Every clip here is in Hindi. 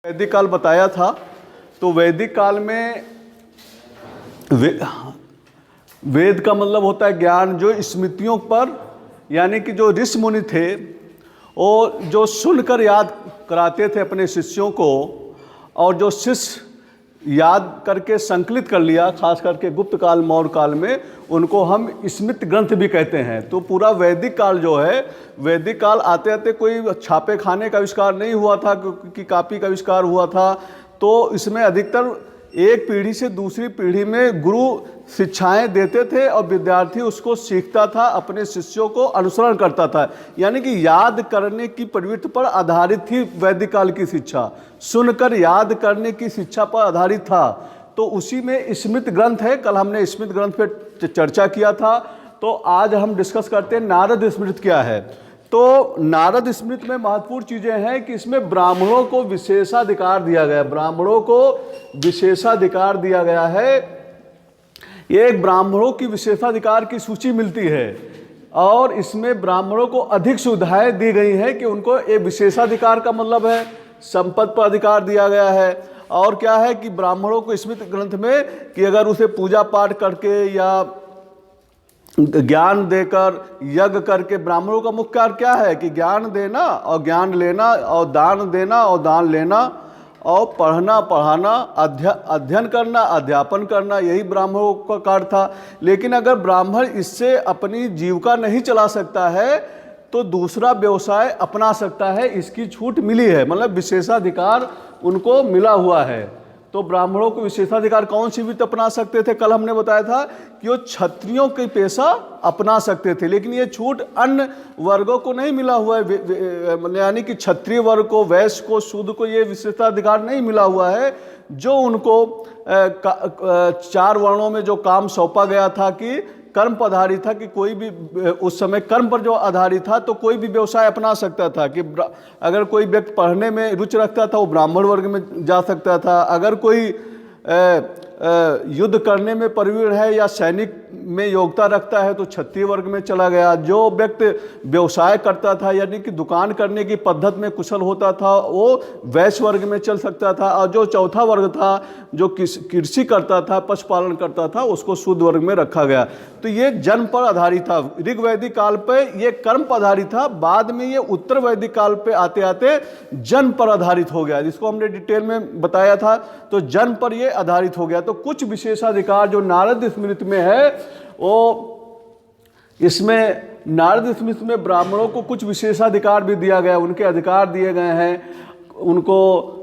वैदिक काल बताया था। तो वैदिक काल में वेद का मतलब होता है ज्ञान, जो स्मृतियों पर, यानी कि जो ऋषि मुनि थे वो जो सुनकर याद कराते थे अपने शिष्यों को, और जो शिष्य याद करके संकलित कर लिया, खास करके गुप्त काल मौर्य काल में, उनको हम स्मृति ग्रंथ भी कहते हैं। तो पूरा वैदिक काल जो है, वैदिक काल आते आते कोई छापे खाने का आविष्कार नहीं हुआ था कि कापी का आविष्कार हुआ था। तो इसमें अधिकतर एक पीढ़ी से दूसरी पीढ़ी में गुरु शिक्षाएं देते थे और विद्यार्थी उसको सीखता था, अपने शिष्यों को अनुसरण करता था। यानी कि याद करने की प्रवृत्ति पर आधारित थी वैदिक काल की शिक्षा, सुनकर याद करने की शिक्षा पर आधारित था। तो उसी में स्मृति ग्रंथ है। कल हमने स्मृति ग्रंथ पर चर्चा किया था। तो आज हम डिस्कस करते हैं नारद स्मृति क्या है। तो नारद स्मृति में महत्वपूर्ण चीज़ें हैं कि इसमें ब्राह्मणों को विशेषाधिकार दिया गया, ब्राह्मणों को विशेषाधिकार दिया गया है। एक ब्राह्मणों की विशेषाधिकार की सूची मिलती है और इसमें ब्राह्मणों को अधिक सुविधाएं दी गई हैं कि उनको एक विशेषाधिकार का मतलब है संपत्ति पर अधिकार दिया गया है। और क्या है कि ब्राह्मणों को स्मृति ग्रंथ में कि अगर उसे पूजा पाठ करके या ज्ञान देकर यज्ञ करके, ब्राह्मणों का मुख्य कार्य क्या है कि ज्ञान देना और ज्ञान लेना और दान देना और दान लेना और पढ़ना पढ़ाना, अध्ययन करना, अध्यापन करना, यही ब्राह्मणों का कार्य था। लेकिन अगर ब्राह्मण इससे अपनी जीविका नहीं चला सकता है तो दूसरा व्यवसाय अपना सकता है, इसकी छूट मिली है, मतलब विशेषाधिकार उनको मिला हुआ है। तो ब्राह्मणों को विशेषाधिकार कौन सी भी अपना सकते थे? कल हमने बताया था कि वो क्षत्रियों के पेशा अपना सकते थे, लेकिन ये छूट अन्य वर्गों को नहीं मिला हुआ है। यानी कि क्षत्रिय वर्ग को, वैश्य को, शूद्र को ये विशेषाधिकार नहीं मिला हुआ है। जो उनको 4 वर्णों में जो काम सौंपा गया था कि कर्म पर आधारित था, कि कोई भी उस समय कर्म पर जो आधारित था, तो कोई भी व्यवसाय अपना सकता था। कि अगर कोई व्यक्ति पढ़ने में रुचि रखता था वो ब्राह्मण वर्ग में जा सकता था, अगर कोई युद्ध करने में प्रवीण है या सैनिक में योग्यता रखता है तो क्षत्रिय वर्ग में चला गया। जो व्यक्ति व्यवसाय करता था यानी कि दुकान करने की पद्धति में कुशल होता था वो वैश्य वर्ग में चल सकता था, और जो चौथा वर्ग था जो कृषि करता था, पशुपालन करता था, उसको शूद्र वर्ग में रखा गया। तो ये जन्म पर आधारित था। ऋग वैदिक काल पे ये कर्म पर आधारित था, बाद में ये उत्तर वैदिक काल पे आते आते जन्म पर आधारित हो गया, जिसको हमने डिटेल में बताया था। तो जन्म पर ये आधारित हो गया। तो कुछ विशेषाधिकार जो नारद स्मृति में है, वो इसमें नारद स्मृति में ब्राह्मणों को कुछ विशेषाधिकार भी दिया गया, उनके अधिकार दिए गए हैं। उनको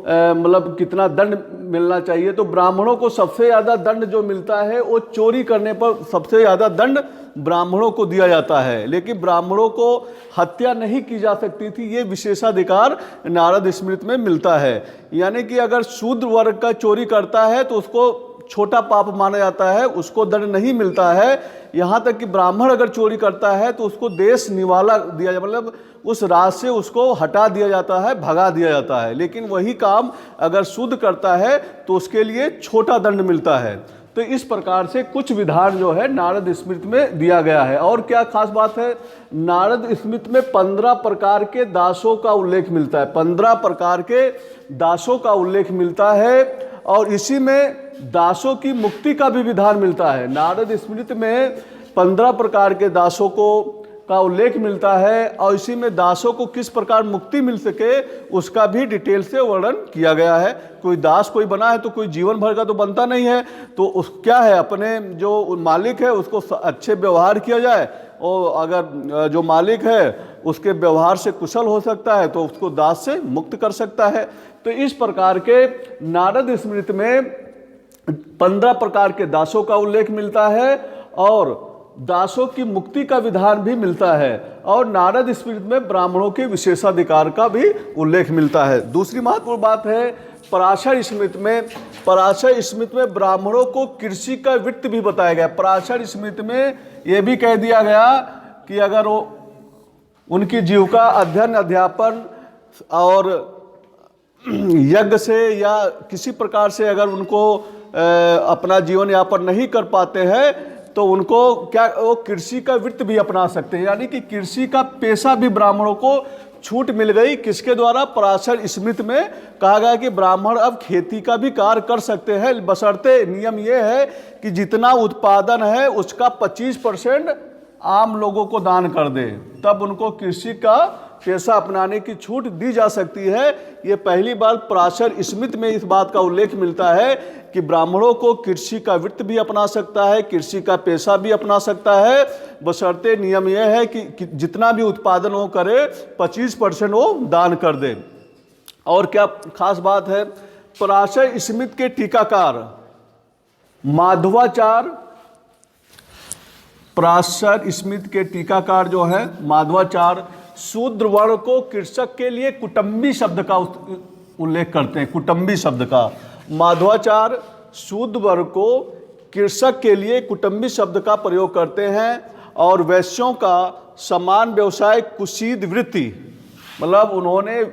मतलब कितना दंड मिलना चाहिए, तो ब्राह्मणों को सबसे ज़्यादा दंड जो मिलता है वो चोरी करने पर सबसे ज़्यादा दंड ब्राह्मणों को दिया जाता है। लेकिन ब्राह्मणों को हत्या नहीं की जा सकती थी, ये विशेषाधिकार नारद स्मृति में मिलता है। यानी कि अगर शूद्र वर्ग का चोरी करता है तो उसको छोटा पाप माना जाता है, उसको दंड नहीं मिलता है। यहाँ तक कि ब्राह्मण अगर चोरी करता है तो उसको देश निवाला दिया जाए, मतलब उस राज से उसको हटा दिया जाता है, भगा दिया जाता है। लेकिन वही काम अगर शूद्र करता है तो उसके लिए छोटा दंड मिलता है। तो इस प्रकार से कुछ विधान जो है नारद स्मृति में दिया गया है। और क्या खास बात है, नारद स्मृति में 15 प्रकार के दासों का उल्लेख मिलता है, 15 प्रकार के दासों का उल्लेख मिलता है। और इसी में दासों की मुक्ति का भी विधान मिलता है। नारद स्मृति में 15 प्रकार के दासों का उल्लेख मिलता है, और इसी में दासों को किस प्रकार मुक्ति मिल सके उसका भी डिटेल से वर्णन किया गया है। कोई दास कोई बना है तो कोई जीवन भर का तो बनता नहीं है, तो क्या है, अपने जो मालिक है उसको अच्छे व्यवहार किया जाए, और अगर जो मालिक है उसके व्यवहार से कुशल हो सकता है तो उसको दास से मुक्त कर सकता है। तो इस प्रकार के नारद स्मृति में 15 प्रकार के दासों का उल्लेख मिलता है और दासों की मुक्ति का विधान भी मिलता है। और नारद स्मृति में ब्राह्मणों के विशेषाधिकार का भी उल्लेख मिलता है। दूसरी महत्वपूर्ण बात है पराशर स्मृति में। पराशर स्मृति में ब्राह्मणों को कृषि का वित्त भी बताया गया। पराशर स्मृति में यह भी कह दिया गया कि अगर वो उनकी जीविका अध्ययन, अध्यापन और यज्ञ से या किसी प्रकार से अगर उनको अपना जीवन यापन नहीं कर पाते हैं तो उनको क्या, वो कृषि का वित्त भी अपना सकते हैं। यानी कि कृषि का पेशा भी ब्राह्मणों को छूट मिल गई किसके द्वारा? पराशर स्मृति में कहा गया कि ब्राह्मण अब खेती का भी कार्य कर सकते हैं, बशर्ते नियम यह है कि जितना उत्पादन है उसका 25% आम लोगों को दान कर दे, तब उनको कृषि का पेशा अपनाने की छूट दी जा सकती है। ये पहली बार पराशर स्मृति में इस बात का उल्लेख मिलता है कि ब्राह्मणों को कृषि का वृत्ति भी अपना सकता है, कृषि का पेशा भी अपना सकता है, बशर्ते नियम यह है कि जितना भी उत्पादन वो करे 25% वो दान कर दे। और क्या खास बात है? पराशर स्मृति के टीकाकार माधवाचार्य, पराशर स्मृति के टीकाकार जो है माधवाचार्य, शूद्र वर्ण को कृषक के लिए कुटुंबी शब्द का उल्लेख करते हैं। कुटुंबी शब्द का माधवाचार्य शूद्र वर्ग को कृषक के लिए कुटुंबी शब्द का प्रयोग करते हैं। और वैश्यों का समान व्यवसाय कुशीद वृत्ति, मतलब उन्होंने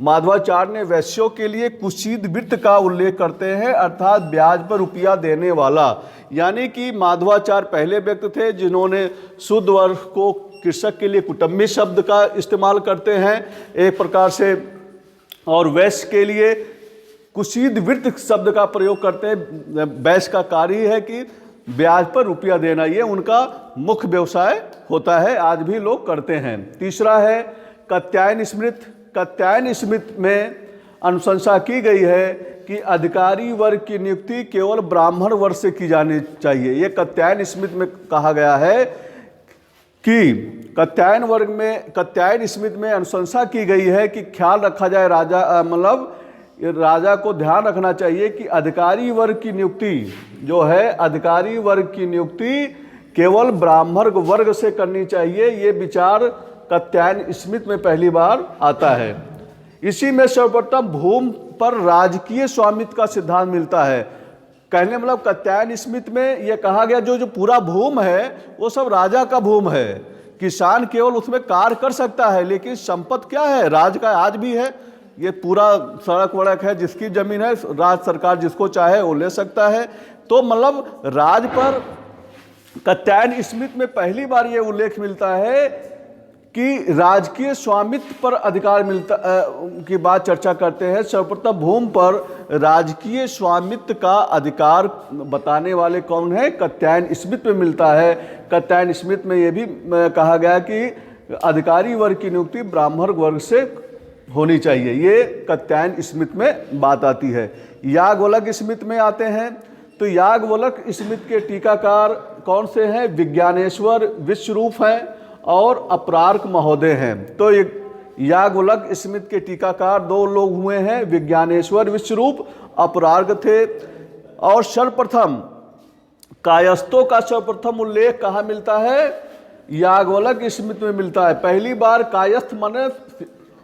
माधवाचार्य ने वैश्यों के लिए कुशीद वृत्ति का उल्लेख करते हैं, अर्थात ब्याज पर रुपया देने वाला। यानी कि माधवाचार्य पहले व्यक्ति थे जिन्होंने शुद्ध वर्ग को कृषक के लिए कुटुंबी शब्द का इस्तेमाल करते हैं एक प्रकार से, और वैश्य के लिए कुशीद वृत्ति शब्द का प्रयोग करते हैं। वैश्य का कार्य है कि ब्याज पर रुपया देना, ये उनका मुख्य व्यवसाय होता है, आज भी लोग करते हैं। तीसरा है कात्यायन स्मृति। कात्यायन स्मृति में अनुशंसा की गई है कि अधिकारी वर्ग की नियुक्ति केवल ब्राह्मण वर्ग से की जानी चाहिए। ये कात्यायन स्मृति में कहा गया है कि कात्यायन स्मृति में अनुशंसा की गई है कि ख्याल रखा जाए, राजा को ध्यान रखना चाहिए कि अधिकारी वर्ग की नियुक्ति जो है, अधिकारी वर्ग की नियुक्ति केवल ब्राह्मण वर्ग से करनी चाहिए। ये विचार कात्यायन स्मृति में पहली बार आता है। इसी में सर्वप्रथम भूमि पर राजकीय स्वामित्व का सिद्धांत मिलता है। कहने मतलब कात्यायन स्मृति में यह कहा गया जो पूरा भूमि है वो सब राजा का भूमि है, किसान केवल उसमें कार्य कर सकता है, लेकिन संपत्ति क्या है? राज का आज भी है। ये पूरा सड़क वड़क है, जिसकी जमीन है राज्य सरकार जिसको चाहे वो ले सकता है। तो मतलब राज पर कात्यायन स्मृति में पहली बार ये उल्लेख मिलता है कि राजकीय स्वामित्व पर अधिकार मिलता की बात चर्चा करते हैं। सर्वप्रथम भूमि पर राजकीय स्वामित्व का अधिकार बताने वाले कौन है? कात्यायन स्मृति में मिलता है। कात्यायन स्मृति में यह भी कहा गया कि अधिकारी वर्ग की नियुक्ति ब्राह्मण वर्ग से होनी चाहिए। ये कात्यायन स्मृति में बात आती है। याज्ञवल्क्य स्मृति में आते हैं तो याज्ञवल्क्य स्मृति के टीकाकार कौन से हैं? विज्ञानेश्वर विश्वरूप हैं और अपरार्क महोदय हैं। तो याज्ञवल्क्य स्मृति के टीकाकार दो लोग हुए हैं, विज्ञानेश्वर विश्वरूप, अपरार्क थे। और सर्वप्रथम कायस्थों का सर्वप्रथम उल्लेख कहाँ मिलता है? याज्ञवल्क्य स्मृति में मिलता है। पहली बार कायस्थ माने,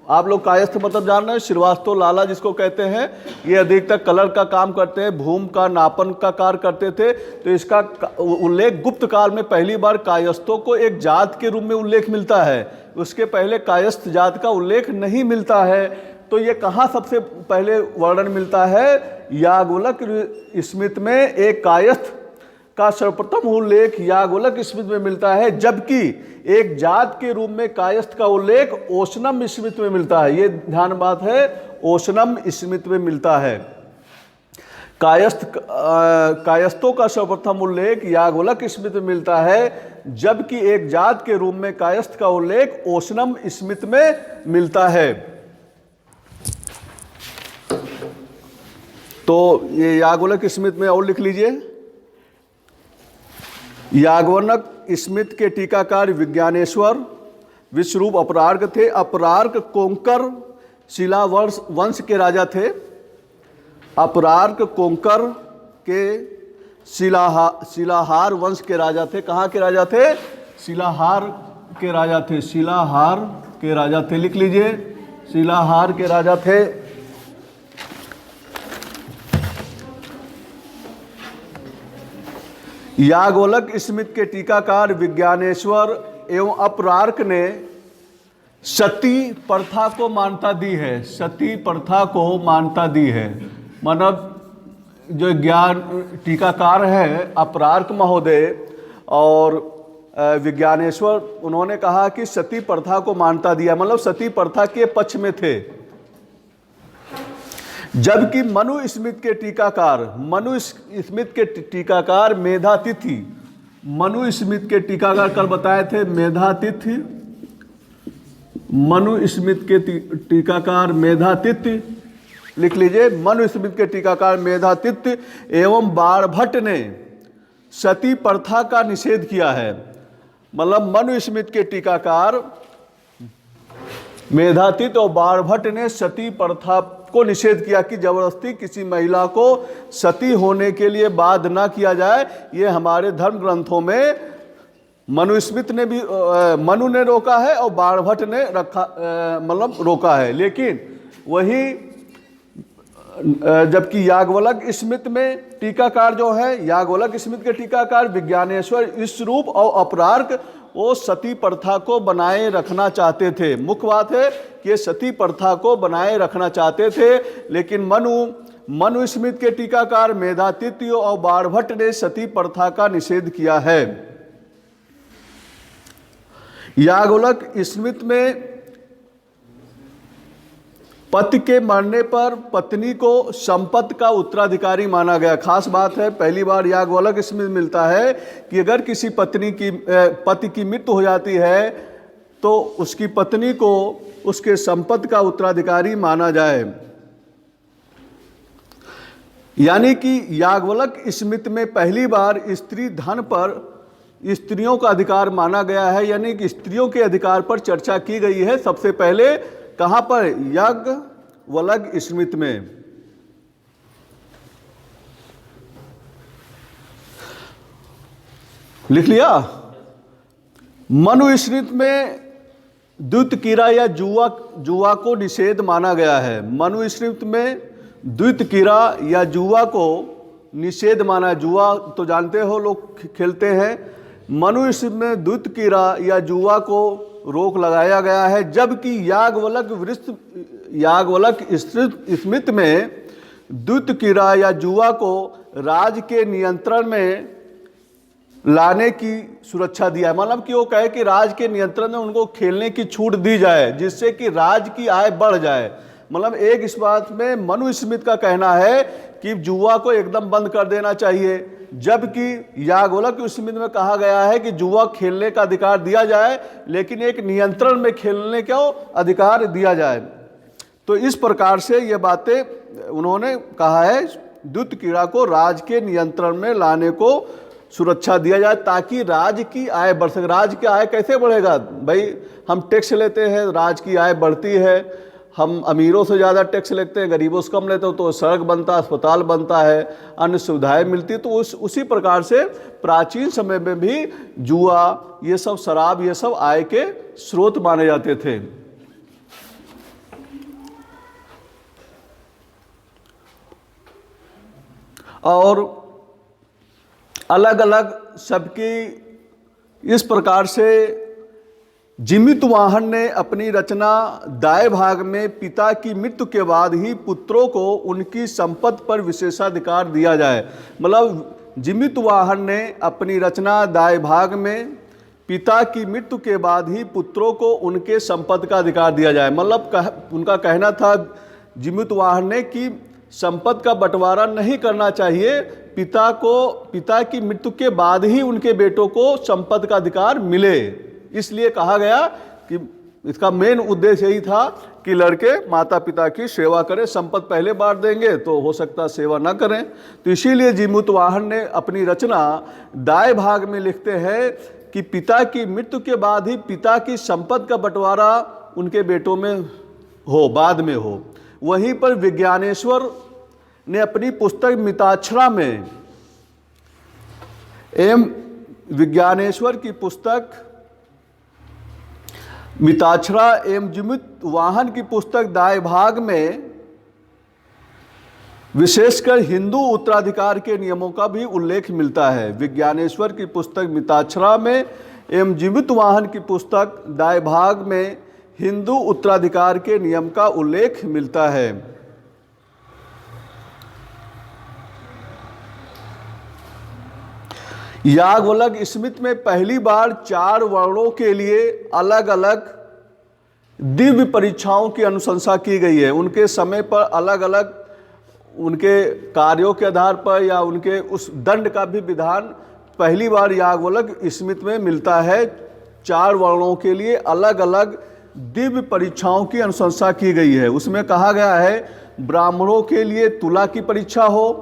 आप लोग कायस्थ मतलब जान रहे हैं, श्रीवास्तव लाला जिसको कहते हैं, ये अधिकतर कलर का काम करते हैं, भूमि का नापन का कार्य करते थे। तो इसका उल्लेख गुप्त काल में पहली बार कायस्थों को एक जात के रूप में उल्लेख मिलता है, उसके पहले कायस्थ जात का उल्लेख नहीं मिलता है। तो ये कहाँ सबसे पहले वर्णन मिलता है? याज्ञवल्क्य स्मृति में एक कायस्थ का सर्वप्रथम उल्लेख याज्ञवल्क्य स्मृति में मिलता है, जबकि एक जात के रूप में कायस्थ का उल्लेख ओशनम स्मृति में मिलता है। ये ध्यान बात है, ओशनम स्मृति में मिलता है। कायस्थों का सर्वप्रथम उल्लेख याज्ञवल्क्य स्मृति में मिलता है, जबकि एक जात के रूप में कायस्थ का उल्लेख ओशनम स्मृति में मिलता है। तो ये याज्ञवल्क्य स्मृति में और लिख लीजिए। याज्ञवल्क्य स्मृति के टीकाकार विज्ञानेश्वर विश्वरूप अपरार्क थे। अपरार्क कोंकर शिला वंश के राजा थे। अपरार्क कोंकर के शिलाहार वंश के राजा थे। कहाँ के राजा थे? शिलाहार के राजा थे। शिलाहार के राजा थे, लिख लीजिए, शिलाहार के राजा थे। याज्ञवल्क्य स्मृति के टीकाकार विज्ञानेश्वर एवं अपरार्क ने सती प्रथा को मान्यता दी है। सती प्रथा को मान्यता दी है, मतलब जो ज्ञान टीकाकार है अपरार्क महोदय और विज्ञानेश्वर, उन्होंने कहा कि सती प्रथा को मान्यता दिया, मतलब सती प्रथा के पक्ष में थे। जबकि मनु स्मिथ के टीकाकार मेधातिथि, मनु स्मिथ के टीकाकार कल बताए थे मेधातिथि, मनु स्मिथ के टीकाकार मेधातिथि, लिख लीजिए, मनु स्मिथ के टीकाकार मेधातिथि एवं बाणभट्ट ने सती प्रथा का निषेध किया है। मतलब मनु स्मिथ के टीकाकार मेधातिथि और बाणभट्ट ने सती प्रथा को निषेध किया कि जबरदस्ती किसी महिला को सती होने के लिए बाध्य ना किया जाए। ये हमारे धर्म ग्रंथों में मनु स्मिथ ने भी मनु ने रोका है और बाणभट्ट ने मतलब रोका है। लेकिन वही जबकि याज्ञवल्क्य स्मिथ में टीकाकार जो है, याज्ञवल्क्य स्मिथ के टीकाकार विज्ञानेश्वर ईशरूप और अपरार्क वो सती प्रथा को बनाए रखना चाहते थे। मुख्य बात है कि सती प्रथा को बनाए रखना चाहते थे, लेकिन मनु स्मिथ के टीकाकार मेधातिथि और बाणभट्ट ने सती प्रथा का निषेध किया है। याज्ञवल्क्य स्मिथ में पति के मरने पर पत्नी को संपत्ति का उत्तराधिकारी माना गया। खास बात है, पहली बार याज्ञवल्क्य स्मिथ मिलता है कि अगर किसी पति की मृत्यु हो जाती है तो उसकी पत्नी को उसके संपत्ति का उत्तराधिकारी माना जाए। यानी कि याज्ञवल्क्य स्मिथ में पहली बार स्त्री धन पर स्त्रियों का अधिकार माना गया है, यानी कि स्त्रियों के अधिकार पर चर्चा की गई है सबसे पहले। कहां पर? याज्ञवल्क्य स्मिथ में। लिख लिया? मनु स्मिथ में द्वित क्रीड़ा या जुआ को निषेध माना गया है। मनु स्मिथ में द्वित क्रीड़ा या जुआ को निषेध माना है। जुआ तो जानते हो लोग खेलते हैं। मनु स्मिथ में द्वित क्रीड़ा या जुआ को रोक लगाया गया है। जबकि याज्ञवल्क्य स्मिथ में द्वित क्रीड़ा या जुआ को राज के नियंत्रण में लाने की सुरक्षा दिया है। मतलब कि वो कहे कि राज के नियंत्रण में उनको खेलने की छूट दी जाए जिससे कि राज की आय बढ़ जाए। मतलब एक इस बात में मनु स्मिथ का कहना है कि जुआ को एकदम बंद कर देना चाहिए, जबकि याज्ञवल्क्य स्मिथ में कहा गया है कि जुआ खेलने का अधिकार दिया जाए, लेकिन एक नियंत्रण में खेलने का अधिकार दिया जाए। तो इस प्रकार से ये बातें उन्होंने कहा है, द्वित क्रीड़ा को राज के नियंत्रण में लाने को सुरक्षा दिया जाए ताकि राज की आय बढ़ सके। राज की आय कैसे बढ़ेगा भाई? हम टैक्स लेते हैं, राज की आय बढ़ती है। हम अमीरों से ज़्यादा टैक्स लेते हैं, गरीबों से कम लेते हो तो सड़क बनता है, अस्पताल बनता है, अन्य सुविधाएं मिलती है। तो उसी प्रकार से प्राचीन समय में भी जुआ, ये सब शराब, ये सब आय के स्रोत माने जाते थे। और अलग अलग सबकी इस प्रकार से जिमितवाहन ने अपनी रचना दाएं भाग में पिता की मृत्यु के बाद ही पुत्रों को उनकी संपत्ति पर विशेषाधिकार दिया जाए। मतलब जिमितवाहन ने अपनी रचना दाएं भाग में पिता की मृत्यु के बाद ही पुत्रों को उनके संपत्ति का अधिकार दिया जाए। मतलब उनका कहना था जिमितवाहन ने कि संपत्ति का बंटवारा नहीं करना चाहिए, पिता की मृत्यु के बाद ही उनके बेटों को संपत्ति का अधिकार मिले। इसलिए कहा गया कि इसका मेन उद्देश्य यही था कि लड़के माता पिता की सेवा करें, संपत्ति पहले बांट देंगे तो हो सकता सेवा ना करें। तो इसीलिए जिमितवाहन ने अपनी रचना दाएं भाग में लिखते हैं कि पिता की मृत्यु के बाद ही पिता की संपत्ति का बंटवारा उनके बेटों में हो, बाद में हो। वहीं पर विज्ञानेश्वर ने अपनी पुस्तक मिताक्षरा में विज्ञानेश्वर की पुस्तक मिताक्षरा एवं जिमितवाहन की पुस्तक दाएं भाग में विशेषकर हिंदू उत्तराधिकार के नियमों का भी उल्लेख मिलता है। विज्ञानेश्वर की पुस्तक मिताक्षरा में एवं जिमितवाहन की पुस्तक दाएं भाग में हिंदू उत्तराधिकार के नियम का उल्लेख मिलता है। याज्ञवल्क्य स्मृति में पहली बार 4 वर्णों के लिए अलग अलग दिव्य परीक्षाओं की अनुशंसा की गई है। उनके समय पर अलग अलग उनके कार्यों के आधार पर या उनके उस दंड का भी विधान पहली बार याज्ञवल्क्य स्मृति में मिलता है। 4 वर्णों के लिए अलग अलग दिव्य परीक्षाओं की अनुशंसा की गई है। उसमें कहा गया है ब्राह्मणों के लिए तुला की परीक्षा हो,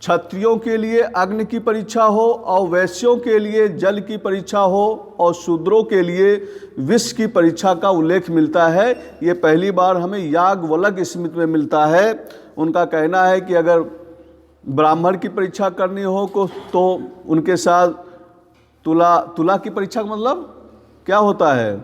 क्षत्रियों के लिए अग्नि की परीक्षा हो, और वैश्यों के लिए जल की परीक्षा हो, और शूद्रों के लिए विष की परीक्षा का उल्लेख मिलता है। ये पहली बार हमें याज्ञवल्क्य स्मृति में मिलता है। उनका कहना है कि अगर ब्राह्मण की परीक्षा करनी हो तो उनके साथ तुला की परीक्षा का मतलब क्या होता है,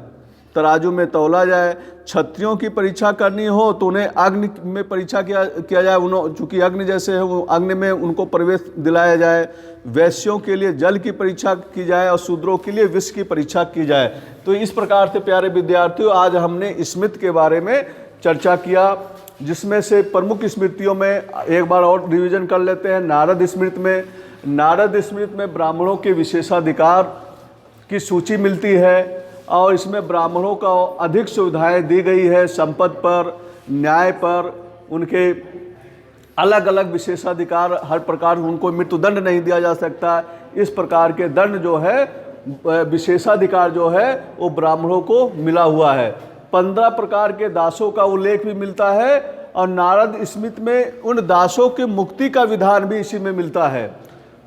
तराजू में तौला जाए। क्षत्रियों की परीक्षा करनी हो तो उन्हें अग्नि में परीक्षा किया जाए, चूँकि अग्नि जैसे है वो अग्नि में उनको प्रवेश दिलाया जाए। वैश्यों के लिए जल की परीक्षा की जाए और शूद्रों के लिए विष की परीक्षा की जाए। तो इस प्रकार से प्यारे विद्यार्थियों आज हमने स्मृति के बारे में चर्चा किया, जिसमें से प्रमुख स्मृतियों में एक बार और रिवीजन कर लेते हैं। नारद स्मृति में ब्राह्मणों के विशेषाधिकार की सूची मिलती है और इसमें ब्राह्मणों को अधिक सुविधाएं दी गई है। संपत्ति पर, न्याय पर उनके अलग अलग विशेषाधिकार, हर प्रकार उनको मृत्युदंड नहीं दिया जा सकता। इस प्रकार के दंड जो है, विशेषाधिकार जो है वो ब्राह्मणों को मिला हुआ है। 15 प्रकार के दासों का उल्लेख भी मिलता है और नारद स्मृति में उन दासों की मुक्ति का विधान भी इसी में मिलता है।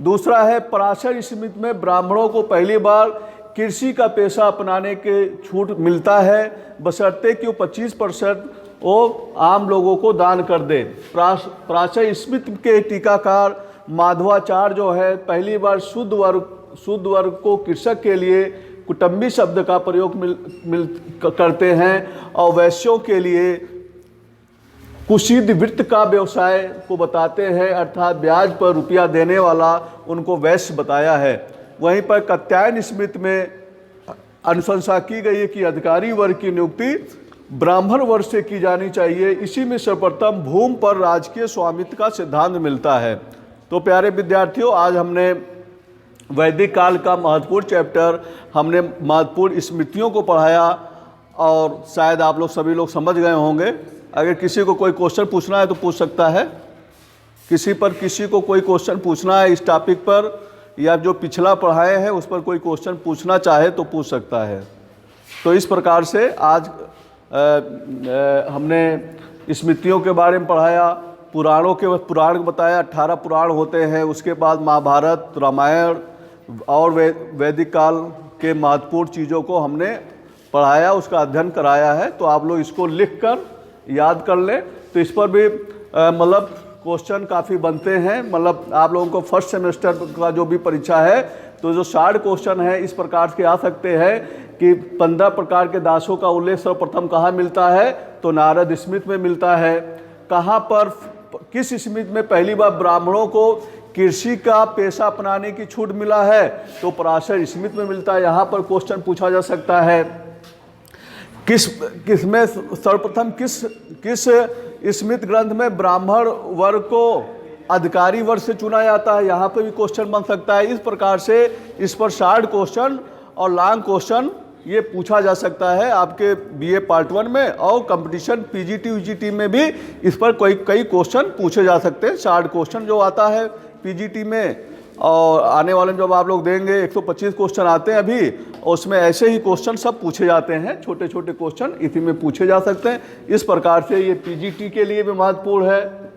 दूसरा है पराशर स्मृति में ब्राह्मणों को पहली बार कृषि का पेशा अपनाने के छूट मिलता है, बशर्ते कि वो 25% वो आम लोगों को दान कर दे। पराशर स्मृति के टीकाकार माधवाचार्य जो है पहली बार शुद्ध वर्ग को कृषक के लिए कुटुंबी शब्द का प्रयोग करते हैं और वैश्यों के लिए कुशीद वृत्त का व्यवसाय को बताते हैं, अर्थात ब्याज पर रुपया देने वाला उनको वैश्य बताया है। वहीं पर कात्यायन स्मृति में अनुशंसा की गई है कि अधिकारी वर्ग की नियुक्ति ब्राह्मण वर्ग से की जानी चाहिए। इसी में सर्वप्रथम भूमि पर राजकीय स्वामित्व का सिद्धांत मिलता है। तो प्यारे विद्यार्थियों आज हमने वैदिक काल का महत्वपूर्ण चैप्टर, हमने महत्वपूर्ण स्मृतियों को पढ़ाया और शायद आप लोग सभी लोग समझ गए होंगे। अगर किसी को कोई क्वेश्चन पूछना है तो पूछ सकता है। किसी को कोई क्वेश्चन पूछना है इस टॉपिक पर या जो पिछला पढ़ाए हैं उस पर कोई क्वेश्चन पूछना चाहे तो पूछ सकता है। तो इस प्रकार से आज हमने स्मृतियों के बारे में पढ़ाया, पुराण बताया। 18 पुराण होते हैं। उसके बाद महाभारत, रामायण और वैदिक काल के महत्वपूर्ण चीज़ों को हमने पढ़ाया, उसका अध्ययन कराया है। तो आप लोग इसको लिख कर याद कर लें। तो इस पर भी मतलब क्वेश्चन काफ़ी बनते हैं। मतलब आप लोगों को फर्स्ट सेमेस्टर का जो भी परीक्षा है तो जो 60 क्वेश्चन है इस प्रकार के आ सकते हैं कि 15 प्रकार के दासों का उल्लेख सर्वप्रथम कहाँ मिलता है, तो नारद स्मृति में मिलता है। कहाँ पर, किस स्मृति में पहली बार ब्राह्मणों को कृषि का पेशा अपनाने की छूट मिला है, तो पराशर स्मृति में मिलता है। यहाँ पर क्वेश्चन पूछा जा सकता है। किसमें सर्वप्रथम किस स्मृति ग्रंथ में ब्राह्मण वर्ग को अधिकारी वर्ग से चुना जाता है, यहाँ पे भी क्वेश्चन बन सकता है। इस प्रकार से इस पर 60 क्वेश्चन और लॉन्ग क्वेश्चन ये पूछा जा सकता है आपके बीए पार्ट 1 में, और कंपटीशन पीजीटी यूजीटी में भी इस पर कई क्वेश्चन पूछे जा सकते हैं। 60 क्वेश्चन जो आता है पीजीटी में, और आने वाले जब आप लोग देंगे 125 क्वेश्चन आते हैं अभी, और उसमें ऐसे ही क्वेश्चन सब पूछे जाते हैं। छोटे छोटे क्वेश्चन इसी में पूछे जा सकते हैं। इस प्रकार से ये पीजीटी के लिए भी महत्वपूर्ण है।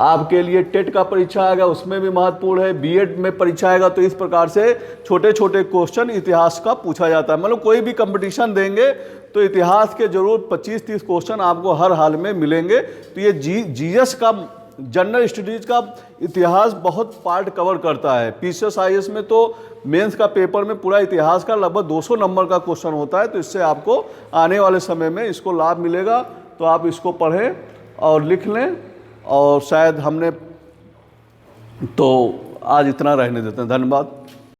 आपके लिए टेट का परीक्षा आएगा उसमें भी महत्वपूर्ण है, बीएड में परीक्षा आएगा। तो इस प्रकार से छोटे छोटे क्वेश्चन इतिहास का पूछा जाता है। मतलब कोई भी कंपटीशन देंगे तो इतिहास के जरूर 25-30 क्वेश्चन आपको हर हाल में मिलेंगे। तो ये जीएस का, जनरल स्टडीज का इतिहास बहुत पार्ट कवर करता है। पीसीएस आईएएस में तो मेंस का पेपर में पूरा इतिहास का लगभग 200 नंबर का क्वेश्चन होता है। तो इससे आपको आने वाले समय में इसको लाभ मिलेगा। तो आप इसको पढ़ें और लिख लें। और शायद हमने तो आज इतना रहने देते हैं। धन्यवाद।